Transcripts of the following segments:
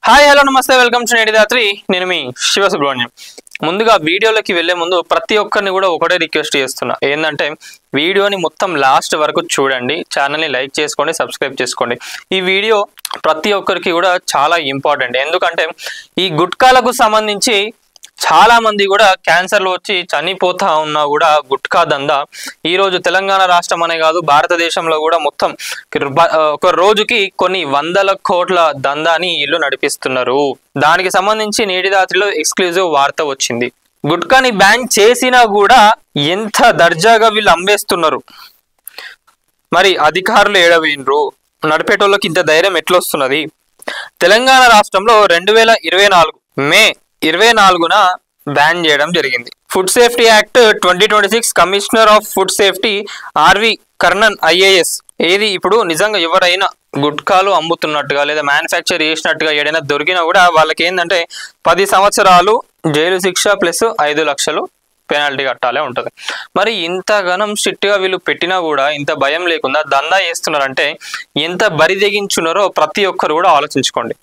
Hi hello నమస్తే welcome to Netidhatri. నేను మీ శివ సుబ్రహ్మణ్యం. ముందుగా వీడియోలోకి వెళ్లే ముందు ప్రతి ఒక్కరిని కూడా ఒకటే రిక్వెస్ట్ చేస్తున్నా, ఏంటంటే వీడియోని మొత్తం లాస్ట్ వరకు చూడండి, ఛానల్ని లైక్ చేసుకోండి, సబ్స్క్రైబ్ చేసుకోండి. ఈ వీడియో ప్రతి ఒక్కరికి కూడా చాలా ఇంపార్టెంట్. ఎందుకంటే ఈ గుట్కాలకు సంబంధించి చాలా మంది కూడా క్యాన్సర్లు వచ్చి చనిపోతా ఉన్నా కూడా గుట్కా దందా ఈరోజు తెలంగాణ రాష్ట్రం అనే కాదు భారతదేశంలో కూడా మొత్తం ఒక రోజుకి కొన్ని వందల కోట్ల దందాని ఇల్లు నడిపిస్తున్నారు. దానికి సంబంధించి నేటిదాత్రిలో ఎక్స్క్లూజివ్ వార్త వచ్చింది. గుట్కాని బ్యాన్ చేసినా కూడా ఎంత దర్జాగా వీళ్ళు అమ్మేస్తున్నారు. మరి అధికారులు ఏడవేండ్రు, నడిపేటోళ్ళకి ఇంత ధైర్యం ఎట్లొస్తున్నది? తెలంగాణ రాష్ట్రంలో 2024 మే 24న బ్యాన్ చేయడం జరిగింది. Food safety act 2026 commissioner of food safety RV Karnan IAS ఏది ఇప్పుడు నిజంగా ఎవరైనా గుట్కాలు అమ్ముతున్నట్టుగా లేదా మ్యానుఫ్యాక్చర్ చేసినట్టుగా ఏదైనా దొరికినా కూడా వాళ్ళకి ఏంటంటే 10 సంవత్సరాలు జైలు శిక్ష ప్లస్ 5 లక్షలు పెనాల్టీ కట్టాలే ఉంటుంది. మరి ఇంత ఘనం స్ట్రిక్ట్గా వీళ్ళు పెట్టినా కూడా ఇంత భయం లేకుండా దందా చేస్తున్నారంటే ఎంత బరి తెగించున్నారో ప్రతి ఒక్కరు కూడా ఆలోచించుకోండి.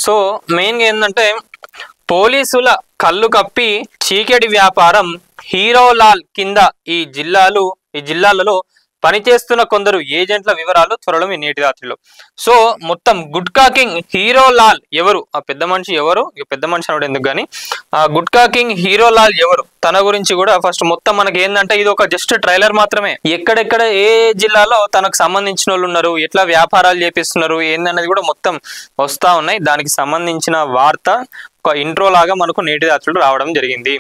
సో మెయిన్గా ఏంటంటే పోలీసుల కళ్ళు కప్పి చీకటి వ్యాపారం హీరోలాల్ కింద ఈ జిల్లాలలో పనిచేస్తున్న కొందరు ఏజెంట్ల వివరాలు త్వరలో మీ నేటిదాత్రిలో. సో మొత్తం గుట్కా కింగ్ హీరోలాల్ ఎవరు, ఆ పెద్ద మనిషి ఎవరు, పెద్ద మనిషి అనడం ఎందుకు కానీ ఆ గుట్కా కింగ్ హీరోలాల్ ఎవరు, తన గురించి కూడా ఫస్ట్ మొత్తం మనకి ఏంటంటే ఇది ఒక జస్ట్ ట్రైలర్ మాత్రమే. ఎక్కడెక్కడ ఏ జిల్లాలో తనకు సంబంధించిన వాళ్ళు ఉన్నారు, ఎట్లా వ్యాపారాలు చేపిస్తున్నారు ఏందనేది కూడా మొత్తం వస్తా ఉన్నాయి. దానికి సంబంధించిన వార్త ఒక ఇంట్రో లాగా మనకు నేటిదాత్రులు రావడం జరిగింది.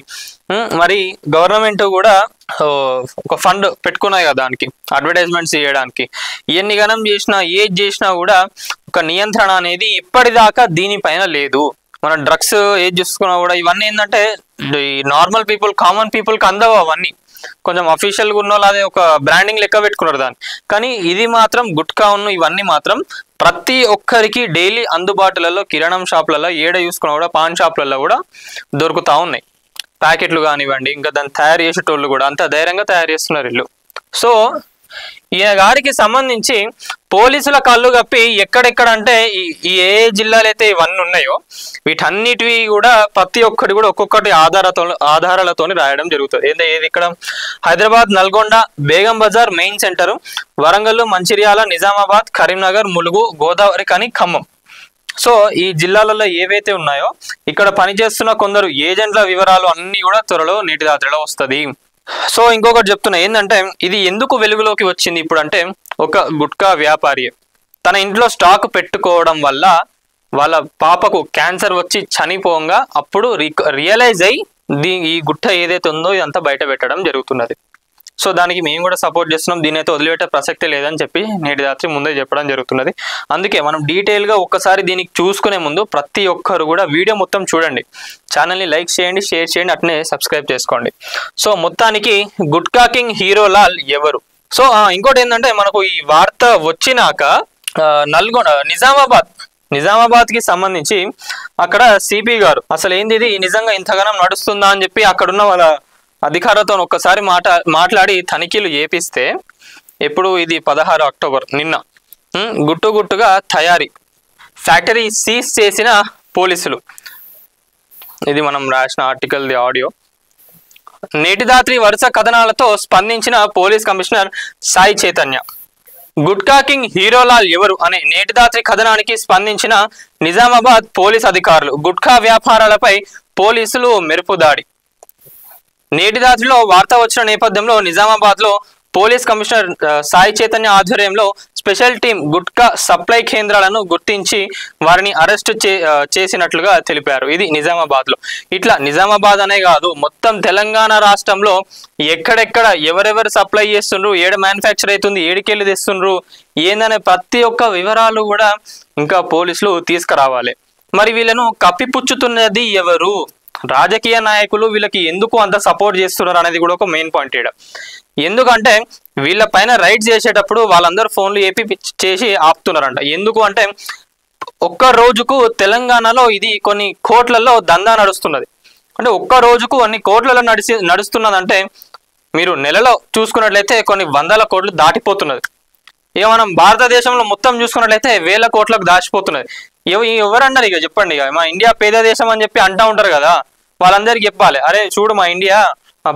మరి గవర్నమెంట్ కూడా ఒక ఫండ్ పెట్టుకున్నాయి కదా దానికి అడ్వర్టైజ్మెంట్స్ చేయడానికి. ఎన్ని గణం చేసినా ఏది చేసినా కూడా ఒక నియంత్రణ అనేది ఇప్పటిదాకా దీనిపైన లేదు. మన డ్రగ్స్ ఏది చూసుకున్నా కూడా ఇవన్నీ ఏంటంటే నార్మల్ పీపుల్ కామన్ పీపుల్కి అందవు. అవన్నీ కొంచెం అఫీషియల్గా ఉన్న వాళ్ళు అదే ఒక బ్రాండింగ్ లెక్క పెట్టుకున్నారు దాన్ని. కానీ ఇది మాత్రం గుట్కా ఇవన్నీ మాత్రం ప్రతి ఒక్కరికి డైలీ అందుబాటులలో కిరాణం షాపులలో ఏడ చూసుకున్నా కూడా పాన్ షాపులలో కూడా దొరుకుతూ ఉన్నాయి. ప్యాకెట్లు కానివ్వండి, ఇంకా దాన్ని తయారు చేసేటోళ్ళు కూడా అంత ధైర్యంగా తయారు చేస్తున్నారు వీళ్ళు. సో ఈయన గారికి సంబంధించి పోలీసుల కళ్ళు కప్పి ఎక్కడెక్కడ అంటే ఈ ఏ జిల్లాలు అయితే ఇవన్నీ ఉన్నాయో వీటన్నిటివి కూడా ప్రతి ఒక్కటి కూడా ఒక్కొక్కటి ఆధారాలతోని రాయడం జరుగుతుంది. ఏది ఇక్కడ హైదరాబాద్, నల్గొండ, బేగం బజార్ మెయిన్ సెంటరు, వరంగల్, మంచిర్యాల, నిజామాబాద్, కరీంనగర్, ములుగు, గోదావరి కానీ ఖమ్మం. సో ఈ జిల్లాలలో ఏవైతే ఉన్నాయో ఇక్కడ పనిచేస్తున్న కొందరు ఏజెంట్ల వివరాలు అన్ని కూడా త్వరలో నేటిదాత్రిలో వస్తుంది. సో ఇంకొకటి చెప్తున్నా ఏంటంటే ఇది ఎందుకు వెలుగులోకి వచ్చింది ఇప్పుడు అంటే, ఒక గుట్కా వ్యాపారి తన ఇంట్లో స్టాక్ పెట్టుకోవడం వల్ల వాళ్ళ పాపకు క్యాన్సర్ వచ్చి చనిపోగా అప్పుడు రియలైజ్ అయ్యి ఈ గుట్ట ఏదైతే ఉందో ఇదంతా బయట పెట్టడం జరుగుతున్నది. సో దానికి మేము కూడా సపోర్ట్ చేస్తున్నాం. దీని అయితే వదిలిపెట్టే ప్రసక్తే లేదని చెప్పి నేటిదాత్రి ముందే చెప్పడం జరుగుతున్నది. అందుకే మనం డీటెయిల్గా ఒక్కసారి దీనికి చూసుకునే ముందు ప్రతి ఒక్కరు కూడా వీడియో మొత్తం చూడండి, ఛానల్ని లైక్ చేయండి, షేర్ చేయండి, అట్నే సబ్స్క్రైబ్ చేసుకోండి. సో మొత్తానికి గుట్కా కింగ్ హీరోలాల్ ఎవరు? సో ఇంకోటి ఏంటంటే మనకు ఈ వార్త వచ్చినాక నల్గొండ నిజామాబాద్కి సంబంధించి అక్కడ సిపి గారు అసలు ఏంది ఇది నిజంగా ఇంతగానం నడుస్తుందా అని చెప్పి అక్కడున్న వాళ్ళ అధికారులతో ఒక్కసారి మాట్లాడి తనిఖీలు చేపిస్తే, ఎప్పుడు ఇది 16 అక్టోబర్ నిన్న గుట్టుగా తయారీ ఫ్యాక్టరీ సీజ్ చేసిన పోలీసులు. ఇది మనం రాసిన ఆర్టికల్ది ఆడియో. నేటిదాత్రి వరుస కథనాలతో స్పందించిన police commissioner Sai Chaitanya. Gutka king Heeralal ఎవరు అనే నేటిదాత్రి కథనానికి స్పందించిన నిజామాబాద్ పోలీస్ అధికారులు. గుట్కా వ్యాపారాలపై పోలీసులు మెరుపు దాడి. నేటిదాత్రిలో వార్త వచ్చిన నేపథ్యంలో నిజామాబాద్లో పోలీస్ కమిషనర్ సాయి చైతన్య ఆధ్వర్యంలో స్పెషల్ టీం గుట్కా సప్లై కేంద్రాలను గుర్తించి వారిని అరెస్టు చేసినట్లుగా తెలిపారు. ఇది నిజామాబాద్లో. ఇట్లా నిజామాబాద్ అనే కాదు మొత్తం తెలంగాణ రాష్ట్రంలో ఎక్కడెక్కడ ఎవరెవరు సప్లై చేస్తుండ్రు, ఏడ మ్యానుఫ్యాక్చర్ అవుతుంది, ఏడికెళ్ళి తెస్తుండ్రు ఏందనే ప్రతి ఒక్క వివరాలు కూడా ఇంకా పోలీసులు తీసుకురావాలి. మరి వీళ్ళను కప్పిపుచ్చుతున్నది ఎవరు? రాజకీయ నాయకులు వీళ్ళకి ఎందుకు అంత సపోర్ట్ చేస్తున్నారు అనేది కూడా ఒక మెయిన్ పాయింట్ ఇక్కడ. ఎందుకంటే వీళ్ళ పైన రైడ్ చేసేటప్పుడు వాళ్ళందరూ ఫోన్లు చేసి ఆపుతున్నారంట. ఎందుకు అంటే ఒక్క రోజుకు తెలంగాణలో ఇది కొన్ని కోట్లలో దందా నడుస్తున్నది. అంటే ఒక్క రోజుకు అన్ని కోట్లలో నడుస్తున్నదంటే మీరు నెలలో చూసుకున్నట్లయితే కొన్ని వందల కోట్లు దాటిపోతున్నది. ఇక మనం భారతదేశంలో మొత్తం చూసుకున్నట్లయితే వేల కోట్లకు దాచిపోతున్నది. ఎవరన్నారు ఇక చెప్పండి, ఇక మా ఇండియా పేద దేశం అని చెప్పి అంటా ఉంటారు కదా, వాళ్ళందరికీ చెప్పాలి, అరే చూడు మా ఇండియా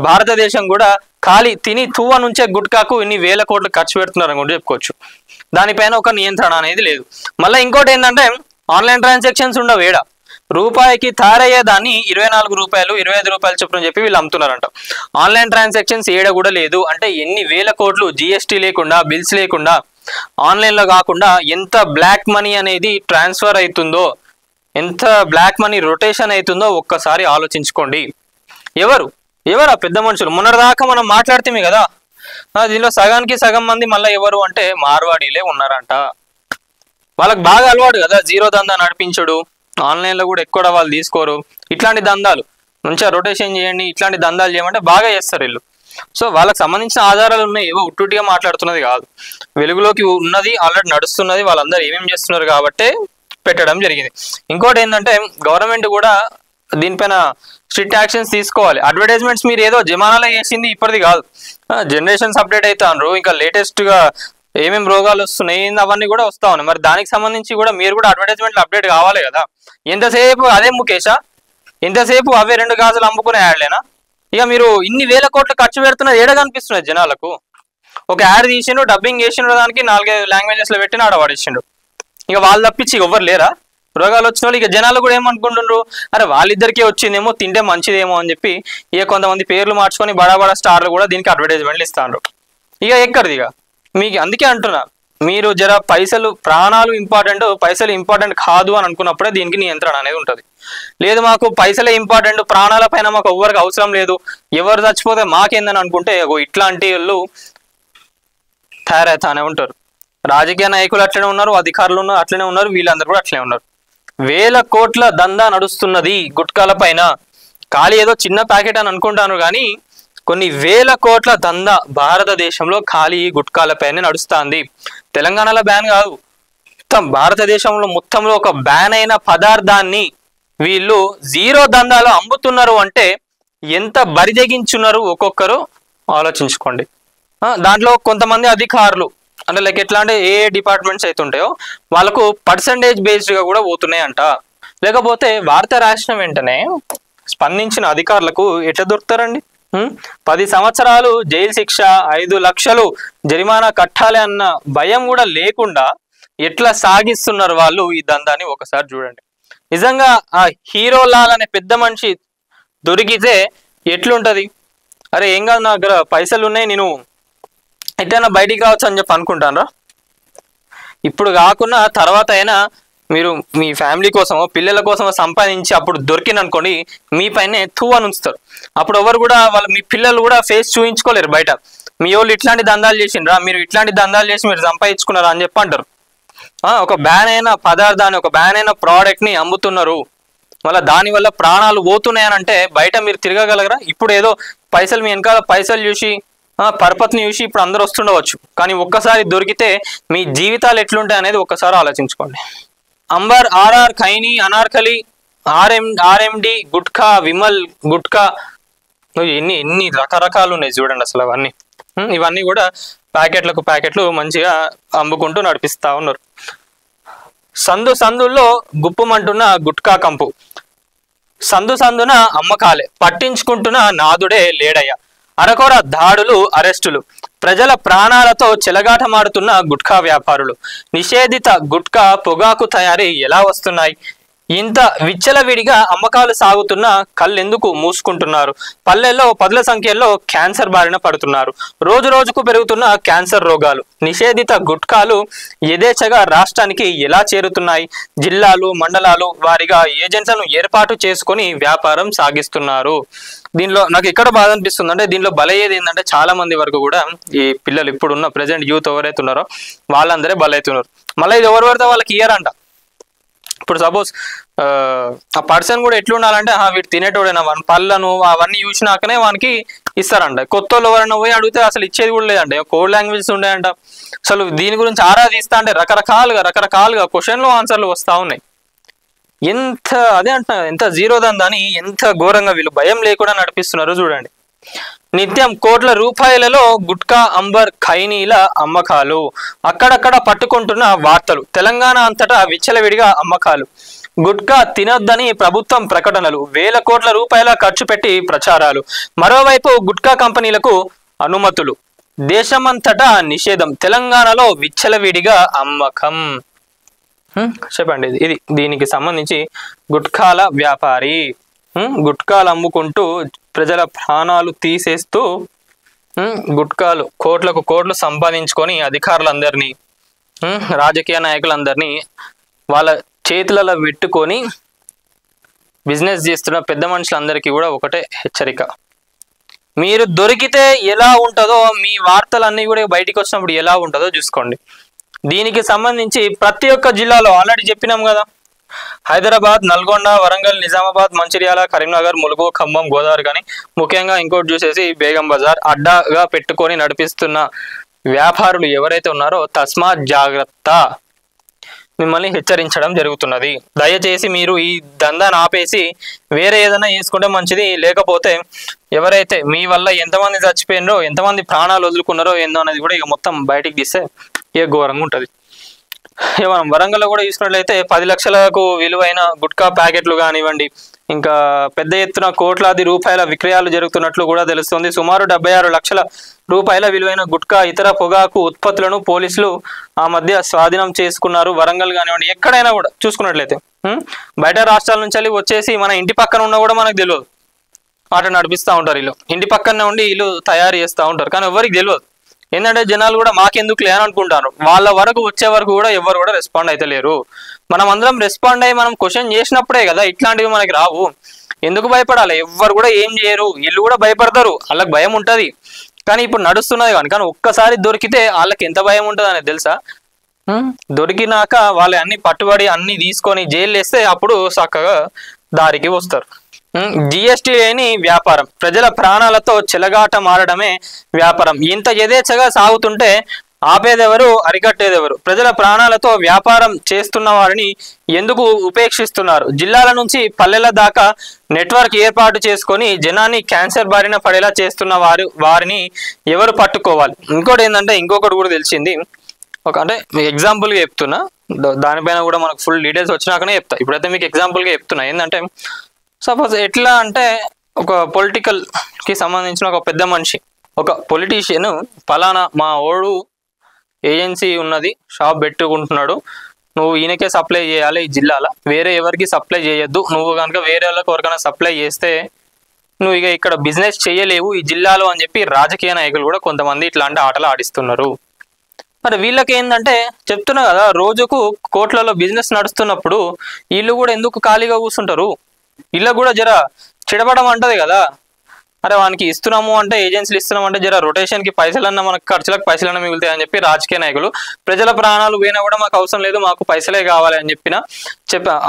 భారతదేశం కూడా ఖాళీ తిని తువ్వ నుంచే గుట్కాకు ఇన్ని వేల కోట్లు ఖర్చు పెడుతున్నారని కూడా చెప్పుకోవచ్చు. దానిపైన ఒక నియంత్రణ అనేది లేదు. మళ్ళీ ఇంకోటి ఏంటంటే ఆన్లైన్ ట్రాన్సాక్షన్స్ ఉండవు. ఏడా రూపాయికి తయారయ్యే దాన్ని 24 రూపాయలు 25 రూపాయలు చొప్పున చెప్పి వీళ్ళు అమ్ముతున్నారంట. ఆన్లైన్ ట్రాన్సాక్షన్స్ ఏడ కూడా లేదు. అంటే ఎన్ని వేల కోట్లు జిఎస్టీ లేకుండా బిల్స్ లేకుండా ఆన్లైన్లో కాకుండా ఎంత బ్లాక్ మనీ అనేది ట్రాన్స్ఫర్ అవుతుందో, ఎంత బ్లాక్ మనీ రొటేషన్ అవుతుందో ఒక్కసారి ఆలోచించుకోండి. ఎవరు ఆ పెద్ద మనుషులు? మొన్నటిదాకా మనం మాట్లాడితేమే కదా, దీనిలో సగానికి సగం మంది మళ్ళీ ఎవరు అంటే మార్వాడీలే ఉన్నారంట. వాళ్ళకి బాగా అలవాటు కదా జీరో దందా నడిపించడు, ఆన్లైన్లో కూడా ఎక్కువ వాళ్ళు తీసుకోరు. ఇట్లాంటి దందాలు మంచిగా రొటేషన్ చేయండి, ఇట్లాంటి దందాలు చేయమంటే బాగా చేస్తారు వీళ్ళు. సో వాళ్ళకి సంబంధించిన ఆధారాలు ఉన్నాయి, ఏవో ఉట్టుటిగా మాట్లాడుతున్నది కాదు, వెలుగులోకి ఉన్నది, ఆల్రెడీ నడుస్తున్నది, వాళ్ళందరూ ఏమేమి చేస్తున్నారు కాబట్టే పెట్టడం జరిగింది. ఇంకోటి ఏంటంటే గవర్నమెంట్ కూడా దీనిపైన స్ట్రిక్ట్ యాక్షన్స్ తీసుకోవాలి. అడ్వర్టైజ్మెంట్స్ మీరు ఏదో జమానాలో చేసింది ఇప్పటిది కాదు, జనరేషన్స్ అప్డేట్ అవుతారు, ఇంకా లేటెస్ట్గా ఏమేమి రోగాలు వస్తున్నాయి అవన్నీ కూడా వస్తా ఉన్నాయి. మరి దానికి సంబంధించి కూడా మీరు కూడా అడ్వర్టైజ్మెంట్లు అప్డేట్ కావాలి కదా. ఎంతసేపు అదే ముఖేషా, ఎంతసేపు అవే 2 గాజులు అమ్ముకునే యాడ్లేనా? ఇక మీరు ఇన్ని వేల కోట్లు ఖర్చు పెడుతున్నది ఏడ కనిపిస్తున్నది జనాలకు? ఒక యాడ్ తీసిండు, డబ్బింగ్ చేసిండు, దానికి 4-5 లాంగ్వేజెస్లో పెట్టిన ఆడ వాడేసిండు. ఇక వాళ్ళు తప్పించి ఎవ్వరు లేరా? రోగాలు వచ్చిన వాళ్ళు ఇక జనాలు కూడా ఏమనుకుంటుండ్రు, అరే వాళ్ళిద్దరికీ వచ్చిందేమో తింటే మంచిదేమో అని చెప్పి ఇక కొంతమంది పేర్లు మార్చుకొని బడా స్టార్లు కూడా దీనికి అడ్వర్టైజ్మెంట్లు ఇస్తాండ్రు. ఇక ఎక్కడిది ఇక మీకు? అందుకే అంటున్నా, మీరు జర పైసలు ప్రాణాలు ఇంపార్టెంట్, పైసలు ఇంపార్టెంట్ కాదు అని అనుకున్నప్పుడే దీనికి నియంత్రణ అనేది ఉంటుంది. లేదు మాకు పైసలే ఇంపార్టెంట్, ప్రాణాల పైన మాకు ఎవ్వరికి అవసరం లేదు, ఎవరు చచ్చిపోతే మాకేందని అనుకుంటే ఇట్లాంటి వాళ్ళు తయారవుతానే ఉంటారు. రాజకీయ నాయకులు అట్లనే ఉన్నారు, అధికారులు ఉన్నారు అట్లనే ఉన్నారు, వీళ్ళందరూ కూడా అట్లనే ఉన్నారు. వేల కోట్ల దందా నడుస్తున్నది గుట్కాల పైన. ఖాళీ ఏదో చిన్న ప్యాకెట్ అని అనుకుంటాను కానీ కొన్ని వేల కోట్ల దందా భారతదేశంలో ఖాళీ గుట్కాల పైన నడుస్తుంది. తెలంగాణలో బ్యాన్ కాదు, మొత్తం భారతదేశంలో మొత్తంలో ఒక బ్యాన్ అయిన పదార్థాన్ని వీళ్ళు జీరో దందాలో అమ్ముతున్నారు అంటే ఎంత బరిదెగించున్నారు ఒక్కొక్కరు ఆలోచించుకోండి. దాంట్లో కొంతమంది అధికారులు అంటే లైక్ ఎట్లా అంటే ఏ డిపార్ట్మెంట్స్ అయితే ఉంటాయో వాళ్ళకు పర్సంటేజ్ బేస్డ్గా కూడా పోతున్నాయి అంట. లేకపోతే వార్త రాసిన వెంటనే స్పందించిన అధికారులకు ఎట్లా దొరుకుతారండి? 10 సంవత్సరాలు జైలు శిక్ష, 5 లక్షలు జరిమానా కట్టాలి అన్న భయం కూడా లేకుండా ఎట్లా సాగిస్తున్నారు వాళ్ళు ఈ దందాన్ని ఒకసారి చూడండి. నిజంగా ఆ హీరో లాల్ అనే పెద్ద మనిషి దొరికితే ఎట్లుంటది? అరే ఏం కాదు, నా దగ్గర పైసలు ఉన్నాయి, నేను ఎట్లయినా బయటికి రావచ్చు అని చెప్పి అనుకుంటానరా? ఇప్పుడు కాకుండా తర్వాత అయినా మీరు మీ ఫ్యామిలీ కోసమో పిల్లల కోసమో సంపాదించి అప్పుడు దొరికిననుకోండి మీ పైన అని ఉంచుతారు. అప్పుడు ఎవరు కూడా మీ పిల్లలు కూడా ఫేస్ చూయించుకోలేరు బయట, మీ వాళ్ళు ఇట్లాంటి దందాలు చేసిండ్రా, మీరు ఇట్లాంటి దందాలు చేసి మీరు సంపాదించుకున్నారా అని చెప్పి అంటారు. ఒక బ్యాన్ అయిన పదార్థాన్ని, ఒక బ్యాన్ అయిన ప్రోడక్ట్ని అమ్ముతున్నారు, మళ్ళీ దానివల్ల ప్రాణాలు పోతున్నాయని అంటే బయట మీరు తిరగగలగరా? ఇప్పుడు ఏదో పైసలు మీ వెనకాల పైసలు చూసి పరపతిని చూసి ఇప్పుడు అందరూ వస్తుండవచ్చు, కానీ ఒక్కసారి దొరికితే మీ జీవితాలు ఎట్లుంటాయి అనేది ఒక్కసారి ఆలోచించుకోండి. Amber, RR, khaini, Anarkali, RMD, gutka, Vimal gutka, ఎన్ని రకరకాలు ఉన్నాయి చూడండి అసలు. ఇవన్నీ కూడా ప్యాకెట్లకు ప్యాకెట్లు మంచిగా అమ్ముకుంటూ నడిపిస్తా ఉన్నారు. సందుల్లో గుప్పమంటున్న గుట్కా కంపు, సందున అమ్మకాలే, పట్టించుకుంటున్న నాదుడే లేడయ్య, అరకొర దాడులు, అరెస్టులు, ప్రజల ప్రాణాలతో చెలగాటమాడుతున్న గుట్కా వ్యాపారులు, నిషేధిత గుట్కా పొగాకు తయారీ ఎలా వస్తున్నాయి, ఇంత విచ్చలవిడిగా అమ్మకాలు సాగుతున్న కళ్ళెందుకు మూసుకుంటున్నారు, పల్లెల్లో 10ల సంఖ్యలో క్యాన్సర్ బారిన పడుతున్నారు, రోజు రోజుకు పెరుగుతున్న క్యాన్సర్ రోగాలు, నిషేధిత గుట్కాలు యథేచ్ఛగా రాష్ట్రానికి ఎలా చేరుతున్నాయి, జిల్లాలు మండలాలు వారిగా ఏజెంట్లను ఏర్పాటు చేసుకొని వ్యాపారం సాగిస్తున్నారు. దీనిలో నాకు ఎక్కడ బాధ అనిపిస్తుంది అంటే దీనిలో బలయ్యేది ఏంటంటే చాలా మంది వరకు కూడా ఈ పిల్లలు ఇప్పుడున్న ప్రజెంట్ యూత్ ఎవరైతే ఉన్నారో వాళ్ళందరే బలవుతున్నారు. మళ్ళీ ఇది ఎవరు పడితే వాళ్ళకి ఇయ్యరంట. ఇప్పుడు సపోజ్ ఆ పర్సన్ కూడా ఎట్లుండాలంటే వీడు తినేటోడైనా వాని పళ్ళను అవన్నీ చూసినాకనే వానికి ఇస్తారంట. కొత్త వాళ్ళు ఎవరైనా పోయి అడిగితే అసలు ఇచ్చేది కూడా లేదంట, కోడ్ లాంగ్వేజెస్ ఉండేయంట. అసలు దీని గురించి ఆరా తీస్తా అంటే రకరకాలుగా క్వశ్చన్లు ఆన్సర్లు వస్తూ ఉన్నాయి. అదే అంటున్నా, ఎంత జీరో దందాని ఎంత ఘోరంగా వీళ్ళు భయం లేకుండా నడిపిస్తున్నారు చూడండి. నిత్యం కోట్ల రూపాయలలో గుట్కా అంబర్ ఖైనీల అమ్మకాలు. అక్కడక్కడ పట్టుకుంటున్న వార్తలు. తెలంగాణ అంతటా విచ్చలవిడిగా అమ్మకాలు. గుట్కా తినొద్దని ప్రభుత్వం ప్రకటనలు. వేల కోట్ల రూపాయల ఖర్చు పెట్టి ప్రచారాలు. మరోవైపు గుట్కా కంపెనీలకు అనుమతులు. దేశమంతటా నిషేధం. తెలంగాణలో విచ్చలవిడిగా అమ్మకం. చెప్పండి, ఇది దీనికి సంబంధించి గుట్కాల వ్యాపారి గుట్కాలు అమ్ముకుంటూ ప్రజల ప్రాణాలు తీసేస్తూ గుట్కాలు కోట్లకు కోట్లు సంపాదించుకొని అధికారులందరినీ రాజకీయ నాయకులందరినీ వాళ్ళ చేతులలో పెట్టుకొని బిజినెస్ చేస్తున్న పెద్ద మనుషులందరికీ కూడా ఒకటే హెచ్చరిక. మీరు దొరికితే ఎలా ఉంటుందో, మీ వార్తలన్నీ కూడా బయటికి వచ్చినప్పుడు ఎలా ఉంటుందో చూసుకోండి. దీనికి సంబంధించి ప్రతి ఒక్క జిల్లాలో ఆల్రెడీ చెప్పినాం కదా, హైదరాబాద్, నల్గొండ, వరంగల్, నిజామాబాద్, మంచిర్యాల, కరీంనగర్, ములుగు, ఖమ్మం, గోదావరి, కానీ ముఖ్యంగా ఇంకోటి చూసేసి బేగం బజార్ అడ్డాగా పెట్టుకొని నడిపిస్తున్న వ్యాపారులు ఎవరైతే ఉన్నారో తస్మాత్ జాగ్రత్త, మిమ్మల్ని హెచ్చరించడం జరుగుతున్నది. దయచేసి మీరు ఈ దందాన్ని ఆపేసి వేరే ఏదైనా వేసుకుంటే మంచిది. లేకపోతే ఎవరైతే మీ వల్ల ఎంతమంది చచ్చిపోయినారో, ఎంతమంది ప్రాణాలు వదులుకున్నారో ఏందో అనేది కూడా ఇక మొత్తం బయటికి తీస్తే ఇక ఘోరంగా ఉంటుంది. మనం వరంగల్లో కూడా చూసినట్లయితే 10 లక్షలకు విలువైన గుట్కా ప్యాకెట్లు కానివ్వండి, ఇంకా పెద్ద ఎత్తున కోట్లాది రూపాయల విక్రయాలు జరుగుతున్నట్లు కూడా తెలుస్తుంది. సుమారు 76 లక్షల రూపాయల విలువైన గుట్కా ఇతర పొగాకు ఉత్పత్తులను పోలీసులు ఆ మధ్య స్వాధీనం చేసుకున్నారు. వరంగల్ కానివ్వండి, ఎక్కడైనా కూడా చూసుకున్నట్లయితే బయట రాష్ట్రాల నుంచి వచ్చేసి మన ఇంటి పక్కన ఉన్నా కూడా మనకు తెలియదు. ఆట నడిపిస్తూ ఉంటారు వీళ్ళు, ఇంటి పక్కనే ఉండి వీళ్ళు తయారు చేస్తూ ఉంటారు. కానీ ఎవరికి తెలియదు. ఏంటంటే జనాలు కూడా మాకెందుకు లేని అనుకుంటారు. వాళ్ళ వరకు వచ్చే వరకు కూడా ఎవరు కూడా రెస్పాండ్ అయితే లేరు. మనం అందరం రెస్పాండ్ అయ్యి మనం క్వశ్చన్ చేసినప్పుడే కదా ఇట్లాంటివి మనకి రావు. ఎందుకు భయపడాలి? ఎవ్వరు కూడా ఏం చేయరు. వీళ్ళు కూడా భయపడతారు, వాళ్ళకి భయం ఉంటుంది. కానీ ఇప్పుడు నడుస్తున్నది కానీ ఒక్కసారి దొరికితే వాళ్ళకి ఎంత భయం ఉంటుంది అనేది తెలుసా? దొరికినాక వాళ్ళు అన్ని పట్టుబడి అన్ని తీసుకొని జైలు వేస్తే అప్పుడు చక్కగా దారికి వస్తారు. జిఎస్టీ లేని వ్యాపారం. ప్రజల ప్రాణాలతో చెలగాట మారడమే వ్యాపారం. ఇంత యథేచ్ఛగా సాగుతుంటే ఆపేదెవరు, అరికట్టేదెవరు? ప్రజల ప్రాణాలతో వ్యాపారం చేస్తున్న వారిని ఎందుకు ఉపేక్షిస్తున్నారు? జిల్లాల నుంచి పల్లెల దాకా నెట్వర్క్ ఏర్పాటు చేసుకొని జనాన్ని క్యాన్సర్ బారిన పడేలా చేస్తున్న వారిని ఎవరు పట్టుకోవాలి? ఇంకోటి ఏంటంటే, ఇంకొకటి కూడా తెలిసింది. అంటే ఎగ్జాంపుల్గా చెప్తున్నా, దానిపైన కూడా మనకు ఫుల్ డీటెయిల్స్ వచ్చినాకనే చెప్తా. ఇప్పుడైతే మీకు ఎగ్జాంపుల్గా చెప్తున్నా. ఏంటంటే, సపోజ్ ఎట్లా అంటే, ఒక పొలిటికల్కి సంబంధించిన ఒక పెద్ద మనిషి, ఒక పొలిటీషియన్, ఫలానా మా ఓడు ఏజెన్సీ ఉన్నది, షాప్ పెట్టుకుంటున్నాడు, నువ్వు ఈయనకే సప్లై చేయాలి, ఈ జిల్లాలో వేరే ఎవరికి సప్లై చేయొద్దు, నువ్వు కనుక వేరే వాళ్ళకి ఎవరికైనా సప్లై చేస్తే నువ్వు ఇక ఇక్కడ బిజినెస్ చేయలేవు ఈ జిల్లాలో అని చెప్పి రాజకీయ నాయకులు కూడా కొంతమంది ఇట్లాంటి ఆటలు ఆడిస్తున్నారు. మరి వీళ్ళకి ఏంటంటే చెప్తున్నా కదా, రోజుకు కోట్లలో బిజినెస్ నడుస్తున్నప్పుడు వీళ్ళు కూడా ఎందుకు ఖాళీగా కూర్చుంటారు? వీళ్ళకు కూడా జర చెడబడం అంటది కదా. అరే వానికి ఇస్తున్నాము అంటే, ఏజెన్సీలు ఇస్తున్నాము అంటే జర రొటేషన్కి పైసలన్నా, మనకు ఖర్చులకు పైసలన్నా మిగులుతాయి అని చెప్పి రాజకీయ నాయకులు, ప్రజల ప్రాణాలు పోయినా కూడా మాకు అవసరం లేదు, మాకు పైసలే కావాలి అని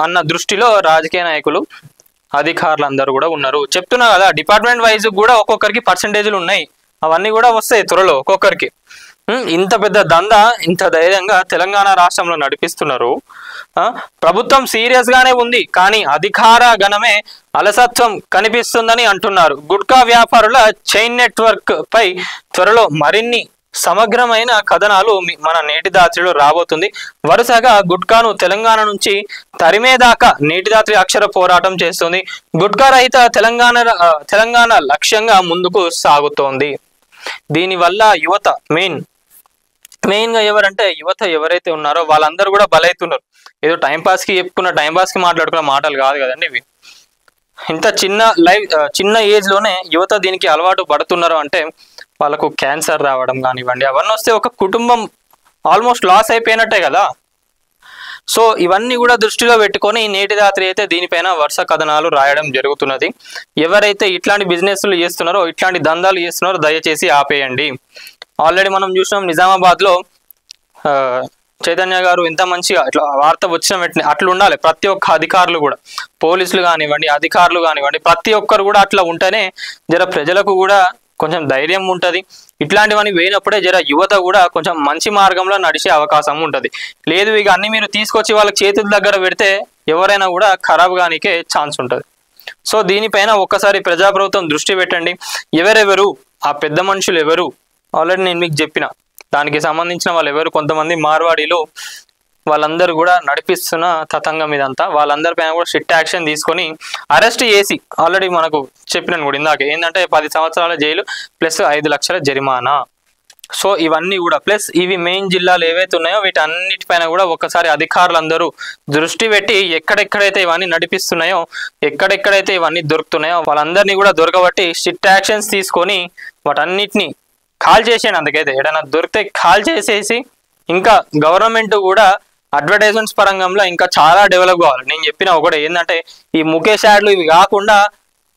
అన్న దృష్టిలో రాజకీయ నాయకులు, అధికారులు అందరూ కూడా ఉన్నారు. చెప్తున్నా కదా, డిపార్ట్మెంట్ వైజ్ కూడా ఒక్కొక్కరికి పర్సంటేజ్లు ఉన్నాయి. అవన్నీ కూడా వస్తాయి త్వరలో ఒక్కొక్కరికి. ఇంత పెద్ద దందా ఇంత ధైర్యంగా తెలంగాణ రాష్ట్రంలో నడిపిస్తున్నారు. ప్రభుత్వం సీరియస్ గానే ఉంది, కానీ అధికార గణమే అలసత్వం కనిపిస్తుందని అంటున్నారు. గుట్కా వ్యాపారుల చైన్ నెట్వర్క్ పై త్వరలో మరిన్ని సమగ్రమైన కథనాలు మన నేటిదాత్రిలో రాబోతుంది. వరుసగా గుట్కాను తెలంగాణ నుంచి తరిమేదాకా నేటిదాత్రి అక్షర పోరాటం చేస్తుంది. గుట్కా రహిత తెలంగాణ లక్ష్యంగా ముందుకు సాగుతోంది. దీనివల్ల యువత మెయిన్గా ఎవరంటే, యువత ఎవరైతే ఉన్నారో వాళ్ళందరూ కూడా బలైతున్నారు. ఏదో టైంపాస్కి చెప్పుకున్న, టైంపాస్కి మాట్లాడుకున్న మాటలు కాదు కదండి ఇవి. ఇంత చిన్న ఏజ్లోనే యువత దీనికి అలవాటు పడుతున్నారు అంటే వాళ్ళకు క్యాన్సర్ రావడం కానివ్వండి, అవన్నీ వస్తే ఒక కుటుంబం ఆల్మోస్ట్ లాస్ అయిపోయినట్టే కదా. సో ఇవన్నీ కూడా దృష్టిలో పెట్టుకొని నేటి రాత్రి అయితే దీనిపైన వరుస కథనాలు రాయడం జరుగుతున్నది. ఎవరైతే ఇట్లాంటి బిజినెస్లు చేస్తున్నారో, ఇట్లాంటి దందాలు చేస్తున్నారో దయచేసి ఆపేయండి. ఆల్రెడీ మనం చూసినాం, నిజామాబాద్లో చైతన్య గారు ఎంత మంచిగా ఇట్లా వార్త వచ్చిన వెంటనే అట్లా ఉండాలి. ప్రతి ఒక్క అధికారులు కూడా, పోలీసులు కానివ్వండి, అధికారులు కానివ్వండి, ప్రతి ఒక్కరు కూడా అట్లా ఉంటేనే జర ప్రజలకు కూడా కొంచెం ధైర్యం ఉంటుంది. ఇట్లాంటివన్నీ వేయినప్పుడే జర యువత కూడా కొంచెం మంచి మార్గంలో నడిచే అవకాశం ఉంటుంది. లేదు ఇక అన్ని మీరు తీసుకొచ్చి వాళ్ళకి చేతుల దగ్గర పెడితే ఎవరైనా కూడా ఖరాబ్ కానికే ఛాన్స్ ఉంటుంది. సో దీనిపైన ఒక్కసారి ప్రజాప్రభుత్వం దృష్టి పెట్టండి. ఎవరెవరు ఆ పెద్ద మనుషులు ఎవరు ఆల్రెడీ నేను మీకు చెప్పిన. దానికి సంబంధించిన వాళ్ళు ఎవరు, కొంతమంది మార్వాడీలు, వాళ్ళందరూ కూడా నడిపిస్తున్న తతంగం ఇదంతా. వాళ్ళందరిపైన కూడా స్ట్రిక్ట్ యాక్షన్ తీసుకొని అరెస్ట్ చేసి ఆల్రెడీ మనకు చెప్పినాను కూడా ఇందాక, ఏంటంటే 10 సంవత్సరాల జైలు ప్లస్ 5 లక్షల జరిమానా. సో ఇవన్నీ కూడా ప్లస్ ఇవి మెయిన్ జిల్లాలు ఏవైతే ఉన్నాయో వీటన్నిటిపైన కూడా ఒకసారి అధికారులందరూ దృష్టి పెట్టి ఎక్కడెక్కడైతే ఇవన్నీ నడిపిస్తున్నాయో, ఎక్కడెక్కడైతే ఇవన్నీ దొరుకుతున్నాయో వాళ్ళందరినీ కూడా దొరకబట్టి స్ట్రిక్ట్ యాక్షన్స్ తీసుకొని వాటన్నిటిని కాల్ చేసేయండి. అందుకైతే ఏదైనా దొరికితే కాల్ చేసేసి, ఇంకా గవర్నమెంట్ కూడా అడ్వర్టైజ్మెంట్స్ పరంగా ఇంకా చాలా డెవలప్ కావాలి. నేను చెప్పిన ఒకటే ఏంటంటే ఈ ముఖేష్ యాడ్లు ఇవి కాకుండా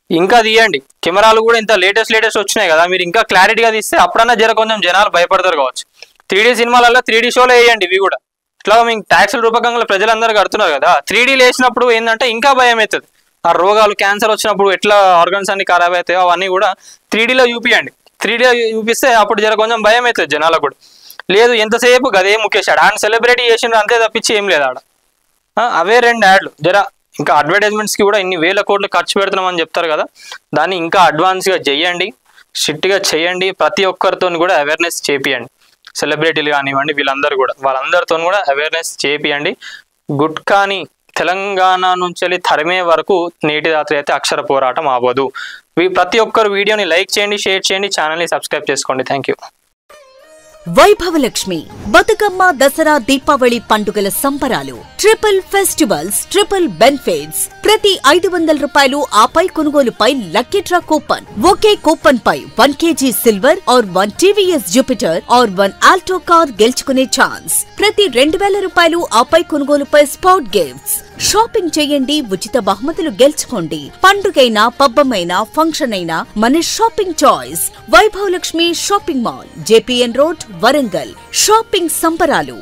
ఇంకా తీయండి. కెమెరాలు కూడా ఇంత లేటెస్ట్ వచ్చినాయి కదా, మీరు ఇంకా క్లారిటీగా తీస్తే అప్పుడన్నా కొంచెం జనాలు భయపడతారు కావచ్చు. 3D సినిమాలలో 3D షోలో వేయండి ఇవి కూడా. ఇట్లా మీకు ట్యాక్సుల రూపకంగా ప్రజలందరూ కడుతున్నారు కదా, 3Dలు వేసినప్పుడు ఏంటంటే ఇంకా భయం అవుతుంది. ఆ రోగాలు క్యాన్సర్ వచ్చినప్పుడు ఎట్లా ఆర్గన్స్ అన్ని ఖరాబ్ అవుతాయో అవన్నీ కూడా 3Dలో చూపియండి. 3Dలో చూపిస్తే అప్పుడు కొంచెం భయం అవుతుంది జనాలకు కూడా. లేదు ఎంతసేపు గదే ముఖేష్ యాడ్ ఆయన సెలబ్రిటీ చేసిండ్రు అంతే తప్పించి ఏం లేదు ఆడ. అవే 2 యాడ్లు ఇంకా అడ్వర్టైజ్మెంట్స్కి కూడా ఇన్ని వేల కోట్లు ఖర్చు పెడుతున్నామని చెప్తారు కదా, దాన్ని ఇంకా అడ్వాన్స్గా చేయండి, స్ట్రిక్ట్గా చేయండి. ప్రతి ఒక్కరితో కూడా అవేర్నెస్ చేపియండి. సెలబ్రిటీలు కానివ్వండి వీళ్ళందరూ కూడా, వాళ్ళందరితో కూడా అవేర్నెస్ చేపియండి. గుట్కాని తెలంగాణ నుంచి తరిమే వరకు నేటి రాత్రి అయితే అక్షర పోరాటం అవ్వదు. ప్రతి ఒక్కరు వీడియోని లైక్ చేయండి, షేర్ చేయండి, ఛానల్ని సబ్స్క్రైబ్ చేసుకోండి. Thank you. వైభవలక్ష్మి బతుకమ్మ దసరా దీపావళి పండుగల సంబరాలు, ట్రిపుల్ ఫెస్టివల్స్, ట్రిపుల్ బెనిఫిట్స్. ప్రతి 500 రూపాయలు ఆపై కొనుగోలుపై లక్కీ డ్రా కూపన్. ఒకే కూపన్ పై 1 kg silver or 1 TVS Jupiter or 1 Alto car గెలుచుకునే ఛాన్స్. ప్రతి 2000 రూపాయలు ఆపై కొనుగోలుపై స్పాట్ గిఫ్ట్స్. షాపింగ్ చేయండి, ఉచిత బహుమతులు గెలుచుకోండి. పండుగైనా పబ్బమైనా ఫంక్షన్ అయినా మన shopping choice Vaibhav Lakshmi shopping mall, JPN road, Warangal. Shopping సంబరాలు.